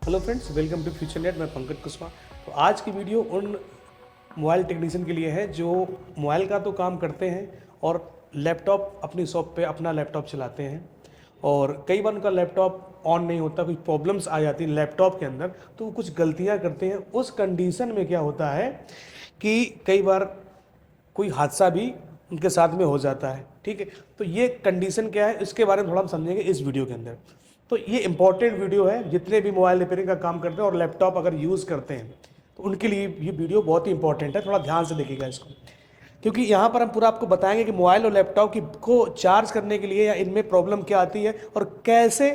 Hello friends, welcome to future net. मैं पंकज कुशवाहा। तो आज की वीडियो उन मोबाइल टेक्नीशियन के लिए है जो मोबाइल का तो काम करते हैं और लैपटॉप अपनी शॉप पे अपना लैपटॉप चलाते हैं और कई बार उनका लैपटॉप ऑन नहीं होता, कुछ प्रॉब्लम्स आ जाती हैं लैपटॉप के अंदर, तो वो कुछ गलतियां करते हैं। उस कंडीशन में क्या होता है कि कई बार कोई हादसा भी उनके साथ में हो जाता है। ठीक है, तो ये कंडीशन क्या है इसके बारे में थोड़ा हम समझेंगे इस वीडियो के अंदर। तो ये इंपॉर्टेंट वीडियो है, जितने भी मोबाइल रिपेयरिंग का काम करते हैं और लैपटॉप अगर यूज़ करते हैं तो उनके लिए ये वीडियो बहुत ही इंपॉर्टेंट है। थोड़ा ध्यान से देखिएगा इसको, क्योंकि यहाँ पर हम पूरा आपको बताएंगे कि मोबाइल और लैपटॉप की को चार्ज करने के लिए या इनमें प्रॉब्लम क्या आती है और कैसे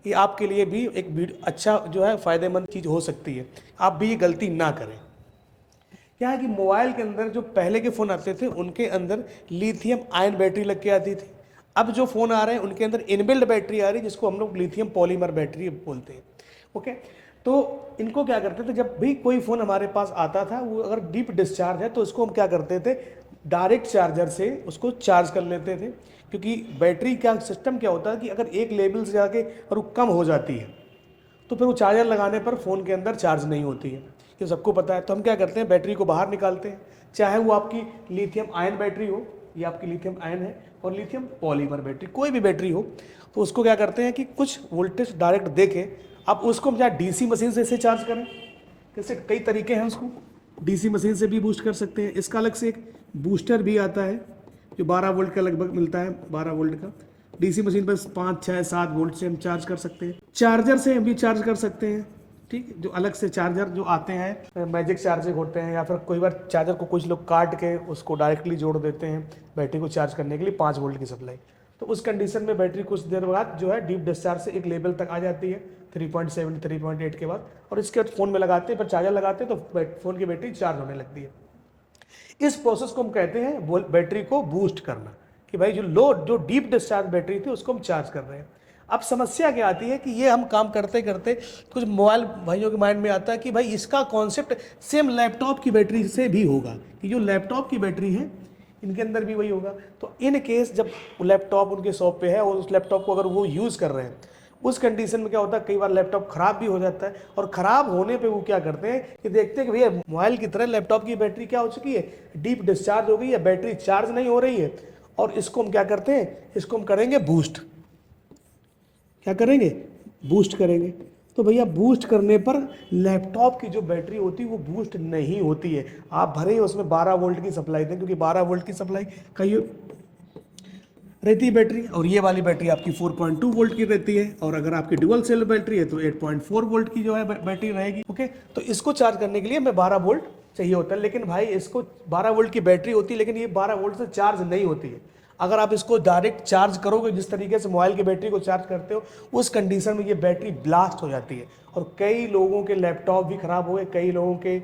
ये आपके लिए भी एक अच्छा जो है फ़ायदेमंद चीज़ हो सकती है। आप भी ये गलती ना करें। क्या है कि मोबाइल के अंदर जो पहले के फ़ोन आते थे उनके अंदर लिथियम आयन बैटरी लग के आती थी। अब जो फ़ोन आ रहे हैं उनके अंदर इनबिल्ट बैटरी आ रही है, जिसको हम लोग लिथियम पॉलीमर बैटरी बोलते हैं। ओके, तो इनको क्या करते थे, जब भी कोई फ़ोन हमारे पास आता था वो अगर डीप डिस्चार्ज है तो उसको हम क्या करते थे, डायरेक्ट चार्जर से उसको चार्ज कर लेते थे। क्योंकि बैटरी का सिस्टम क्या होता है कि अगर एक लेवल से जाके और वो कम हो जाती है तो फिर वो चार्जर लगाने पर फ़ोन के अंदर चार्ज नहीं होती है, ये सबको पता है। तो हम क्या करते हैं, बैटरी को बाहर निकालते हैं, चाहे वो आपकी लिथियम आयन बैटरी हो, ये आपकी लिथियम आयन है, और लिथियम पॉलीमर बैटरी कोई भी बैटरी हो, तो उसको क्या करते हैं कि कुछ वोल्टेज डायरेक्ट दे के आप उसको चाहे डीसी मशीन से इसे चार्ज करें। कैसे, कई तरीके हैं, उसको डीसी मशीन से भी बूस्ट कर सकते हैं। इसका अलग से एक बूस्टर भी आता है जो 12 वोल्ट का लगभग मिलता है, 12 वोल्ट का। डीसी मशीन पर 5, 6, 7 वोल्ट से हम चार्ज कर सकते हैं। चार्जर से हम भी चार्ज कर सकते हैं। ठीक है, जो अलग से चार्जर जो आते हैं, मैजिक चार्जर होते हैं, या फिर कोई बार चार्जर को कुछ लोग काट के उसको डायरेक्टली जोड़ देते हैं बैटरी को चार्ज करने के लिए 5 वोल्ट की सप्लाई। तो उस कंडीशन में बैटरी कुछ देर बाद जो है डीप डिस्चार्ज से एक लेवल तक आ जाती है 3.7 3.8 के बाद, और इसके बाद फ़ोन में लगाते हैं, पर चार्जर लगाते हैं तो फ़ोन की बैटरी चार्ज होने लगती है। इस प्रोसेस को हम कहते हैं बैटरी को बूस्ट करना, कि भाई जो डीप डिस्चार्ज बैटरी थी उसको हम चार्ज कर रहे हैं। अब समस्या क्या आती है कि ये हम काम करते करते कुछ मोबाइल भाइयों के माइंड में आता है कि भाई इसका कॉन्सेप्ट सेम लैपटॉप की बैटरी से भी होगा, कि जो लैपटॉप की बैटरी है इनके अंदर भी वही होगा। तो इन केस जब लैपटॉप उनके शॉप पे है और उस लैपटॉप को अगर वो यूज़ कर रहे हैं, उस कंडीशन में क्या होता है, कई बार लैपटॉप ख़राब भी हो जाता है, और ख़राब होने पे वो क्या करते हैं कि देखते हैं कि भैया मोबाइल की तरह लैपटॉप की बैटरी क्या हो चुकी है, डीप डिस्चार्ज हो गई है, बैटरी चार्ज नहीं हो रही है, और इसको हम क्या करते हैं, इसको हम करेंगे बूस्ट। क्या करेंगे, बूस्ट करेंगे। तो भैया बूस्ट करने पर लैपटॉप की जो बैटरी होती है वो बूस्ट नहीं होती है। आप भरे ही उसमें 12 वोल्ट की सप्लाई दें, क्योंकि 12 वोल्ट की सप्लाई कहीं रहती है बैटरी, और ये वाली बैटरी आपकी 4.2 वोल्ट की रहती है, और अगर आपकी डुअल सेल बैटरी है तो 8.4 वोल्ट की जो है बैटरी रहेगी। ओके, तो इसको चार्ज करने के लिए हमें 12 वोल्ट चाहिए होता है, लेकिन भाई इसको 12 वोल्ट की बैटरी होती है, लेकिन ये 12 वोल्ट से चार्ज नहीं होती है। अगर आप इसको डायरेक्ट चार्ज करोगे, जिस तरीके से मोबाइल की बैटरी को चार्ज करते हो, उस कंडीशन में ये बैटरी ब्लास्ट हो जाती है, और कई लोगों के लैपटॉप भी खराब हो गए, कई लोगों के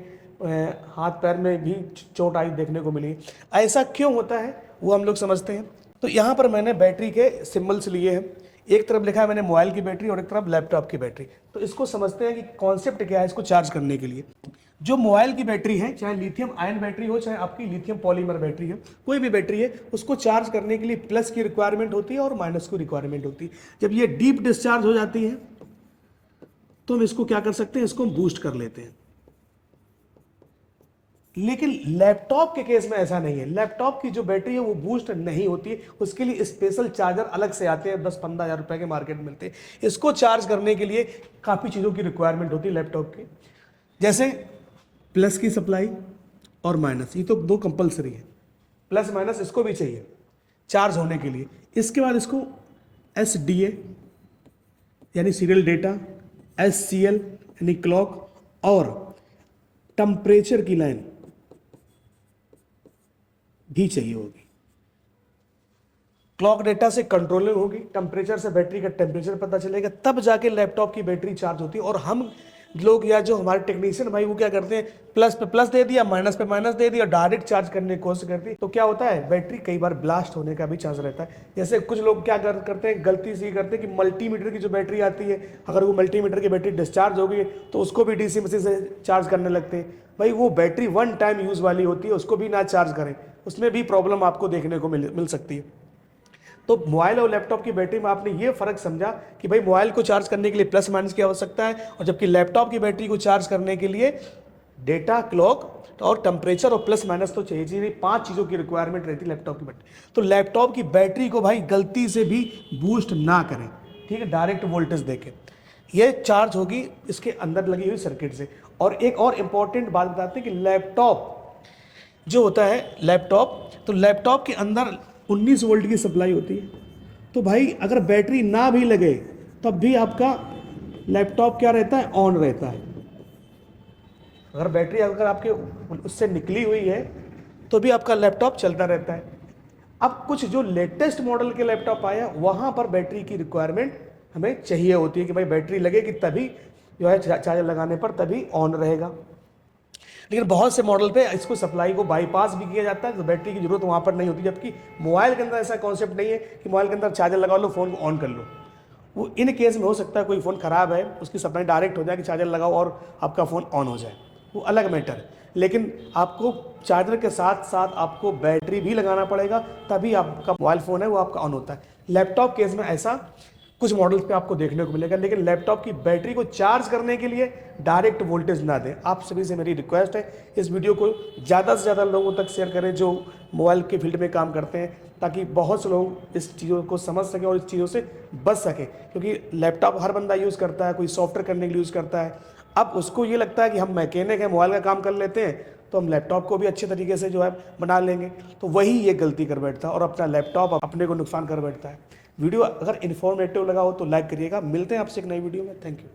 हाथ पैर में भी चोट आई देखने को मिली। ऐसा क्यों होता है वो हम लोग समझते हैं। तो यहाँ पर मैंने बैटरी के सिंबल्स लिए हैं, एक तरफ लिखा है मैंने मोबाइल की बैटरी और एक तरफ लैपटॉप की बैटरी। तो इसको समझते हैं कि कॉन्सेप्ट क्या है इसको चार्ज करने के लिए। जो मोबाइल की बैटरी है, चाहे लिथियम आयन बैटरी हो, चाहे आपकी लिथियम पॉलीमर बैटरी है, कोई भी बैटरी है, उसको चार्ज करने के लिए प्लस की रिक्वायरमेंट होती है और माइनस की रिक्वायरमेंट होती है। जब ये डीप डिस्चार्ज हो जाती है तो हम इसको क्या कर सकते हैं, इसको हम बूस्ट कर लेते हैं। लेकिन लैपटॉप के केस में ऐसा नहीं है। लैपटॉप की जो बैटरी है वो बूस्ट नहीं होती है, उसके लिए स्पेशल चार्जर अलग से आते हैं, 10-15 हज़ार रुपए के मार्केट में मिलते हैं। इसको चार्ज करने के लिए काफ़ी चीज़ों की रिक्वायरमेंट होती है लैपटॉप की, जैसे प्लस की सप्लाई और माइनस, ये तो दो कंपलसरी है, प्लस माइनस इसको भी चाहिए चार्ज होने के लिए। इसके बाद इसको SDA यानी सीरियल डेटा, SCL यानी क्लॉक, और टेम्परेचर की लाइन भी चाहिए होगी। क्लॉक डेटा से कंट्रोलिंग होगी, टेम्परेचर से बैटरी का टेम्परेचर पता चलेगा, तब जाके लैपटॉप की बैटरी चार्ज होती है। और हम लोग या जो हमारे टेक्नीशियन भाई वो क्या करते हैं, प्लस पे प्लस दे दिया, माइनस पे माइनस दे दिया, डायरेक्ट चार्ज करने की कोशिश करती है, तो क्या होता है, बैटरी कई बार ब्लास्ट होने का भी चांस रहता है। जैसे कुछ लोग क्या करते हैं, गलती से करते हैं कि मल्टीमीटर की जो बैटरी आती है, अगर वो मल्टीमीटर की बैटरी डिस्चार्ज हो गई तो उसको भी डीसी मशीन से चार्ज करने लगते हैं। भाई वो बैटरी 1 टाइम यूज़ वाली होती है, उसको भी ना चार्ज करें, उसमें भी प्रॉब्लम आपको देखने को मिल सकती है। तो मोबाइल और लैपटॉप की बैटरी में आपने ये फ़र्क समझा कि भाई मोबाइल को चार्ज करने के लिए प्लस माइनस की आवश्यकता है, और जबकि लैपटॉप की बैटरी को चार्ज करने के लिए डेटा, क्लॉक और टेम्परेचर और प्लस माइनस तो चाहिए चाहिए। 5 चीज़ों की रिक्वायरमेंट रहती है लैपटॉप की बैटरी। तो लैपटॉप की बैटरी को भाई गलती से भी बूस्ट ना करें, ठीक है, डायरेक्ट वोल्टेज देके ये चार्ज होगी इसके अंदर लगी हुई सर्किट से। और एक और इम्पॉर्टेंट बात बताते हैं कि लैपटॉप जो होता है तो लैपटॉप के अंदर 19 वोल्ट की सप्लाई होती है। तो भाई अगर बैटरी ना भी लगे तब भी आपका लैपटॉप क्या रहता है, ऑन रहता है। अगर बैटरी अगर आपके उससे निकली हुई है तो भी आपका लैपटॉप चलता रहता है। अब कुछ जो लेटेस्ट मॉडल के लैपटॉप आया वहाँ पर बैटरी की रिक्वायरमेंट हमें चाहिए होती है कि भाई बैटरी लगेगी तभी जो है चार्जर लगाने पर तभी ऑन रहेगा। लेकिन बहुत से मॉडल पे इसको सप्लाई को बाईपास भी किया जाता है, तो बैटरी की जरूरत वहाँ पर नहीं होती। जबकि मोबाइल के अंदर ऐसा कॉन्सेप्ट नहीं है कि मोबाइल के अंदर चार्जर लगा लो, फ़ोन को ऑन कर लो। वो इन केस में हो सकता है कोई फ़ोन ख़राब है, उसकी सप्लाई डायरेक्ट हो जाए कि चार्जर लगाओ और आपका फ़ोन ऑन हो जाए, वो अलग मैटर है। लेकिन आपको चार्जर के साथ साथ आपको बैटरी भी लगाना पड़ेगा, तभी आपका मोबाइल फ़ोन है वो आपका ऑन होता है। लैपटॉप केस में ऐसा कुछ मॉडल्स पे आपको देखने को मिलेगा। लेकिन लैपटॉप की बैटरी को चार्ज करने के लिए डायरेक्ट वोल्टेज ना दें। आप सभी से मेरी रिक्वेस्ट है, इस वीडियो को ज़्यादा से ज़्यादा लोगों तक शेयर करें जो मोबाइल के फील्ड में काम करते हैं, ताकि बहुत से लोग इस चीज़ों को समझ सकें और इस चीज़ों से बच सकें। क्योंकि लैपटॉप हर बंदा यूज़ करता है, कोई सॉफ्टवेयर करने के लिए यूज़ करता है। अब उसको ये लगता है कि हम मैकेनिक हैं, मोबाइल का काम कर लेते हैं तो हम लैपटॉप को भी अच्छे तरीके से जो है बना लेंगे, तो वही ये गलती कर बैठता है और अपना लैपटॉप अपने को नुकसान कर बैठता है। वीडियो अगर इन्फॉर्मेटिव लगा हो तो लाइक करिएगा। मिलते हैं आपसे एक नई वीडियो में। Thank you.